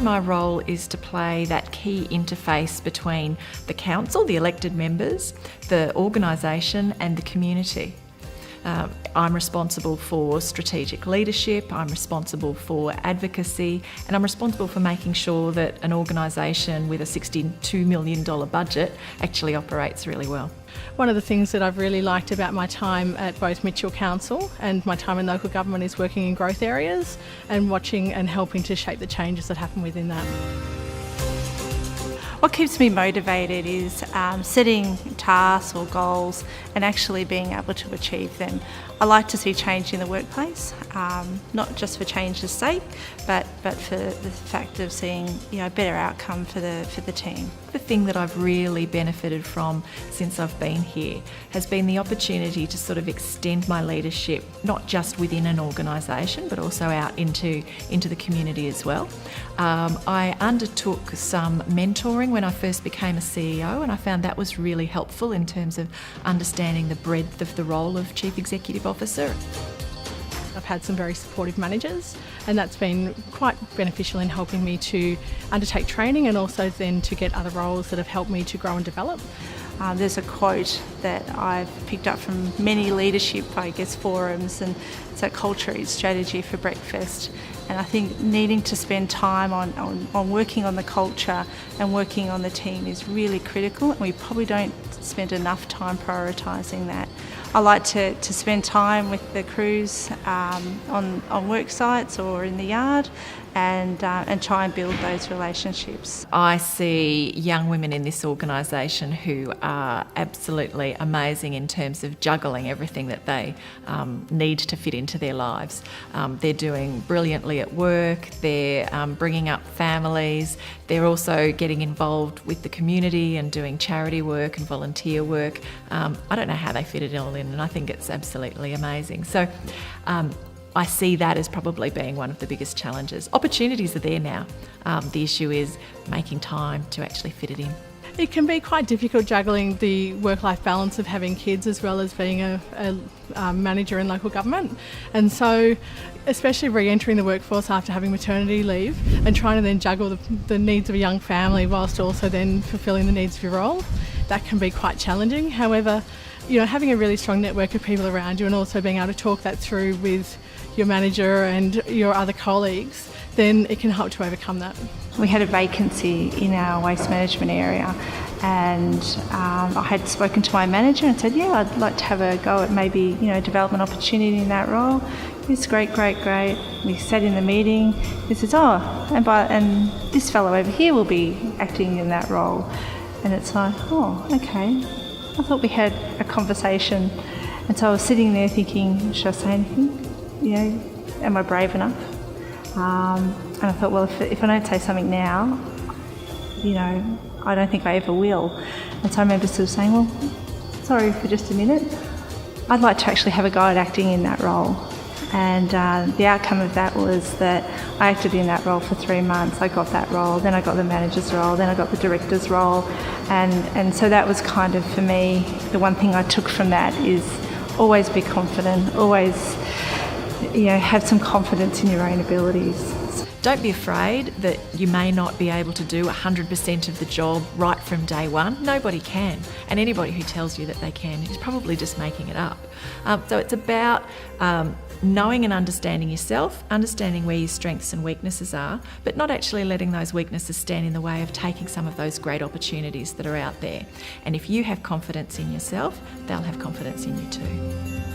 my role is to play that key interface between the council, the elected members, the organisation and the community. I'm responsible for strategic leadership, I'm responsible for advocacy, and I'm responsible for making sure that an organisation with a $62 million budget actually operates really well. One of the things that I've really liked about my time at both Shire Council and my time in local government is working in growth areas and watching and helping to shape the changes that happen within that. What keeps me motivated is setting tasks or goals and actually being able to achieve them. I like to see change in the workplace, not just for change's sake, but for the fact of seeing a better outcome for the team. The thing that I've really benefited from since I've been here has been the opportunity to sort of extend my leadership, not just within an organisation, but also out into the community as well. I undertook some mentoring when I first became a CEO, and I found that was really helpful in terms of understanding the breadth of the role of Chief Executive Officer. I've had some very supportive managers, and that's been quite beneficial in helping me to undertake training and also then to get other roles that have helped me to grow and develop. There's a quote that I've picked up from many leadership, forums, and it's that culture eats strategy for breakfast. And I think needing to spend time on working on the culture and working on the team is really critical, and we probably don't spend enough time prioritising that. I like to spend time with the crews on work sites or in the yard and try and build those relationships. I see young women in this organisation who are absolutely amazing in terms of juggling everything that they need to fit into their lives. They're doing brilliantly at work, they're bringing up families, they're also getting involved with the community and doing charity work and volunteer work. I don't know how they fit it all in, and I think it's absolutely amazing. So I see that as probably being one of the biggest challenges. Opportunities are there now. The issue is making time to actually fit it in. It can be quite difficult juggling the work-life balance of having kids as well as being a manager in local government. And so, especially re-entering the workforce after having maternity leave and trying to then juggle the needs of a young family whilst also then fulfilling the needs of your role, that can be quite challenging. However, having a really strong network of people around you and also being able to talk that through with your manager and your other colleagues, then it can help to overcome that. We had a vacancy in our waste management area, and I had spoken to my manager and said, I'd like to have a go at maybe development opportunity in that role. It's great. We sat in the meeting. He says, and this fellow over here will be acting in that role. And it's like, okay. I thought we had a conversation, and so I was sitting there thinking, should I say anything? Am I brave enough? And I thought, well, if I don't say something now, I don't think I ever will. And so I remember sort of saying, well, sorry for just a minute. I'd like to actually have a go at acting in that role. And the outcome of that was that I acted in that role for 3 months. I got that role, then I got the manager's role, then I got the director's role. And so that was kind of, for me, the one thing I took from that is always be confident, always have some confidence in your own abilities. Don't be afraid that you may not be able to do 100% of the job right from day one. Nobody can, and anybody who tells you that they can is probably just making it up. So it's about knowing and understanding yourself, understanding where your strengths and weaknesses are, but not actually letting those weaknesses stand in the way of taking some of those great opportunities that are out there. And if you have confidence in yourself, they'll have confidence in you too.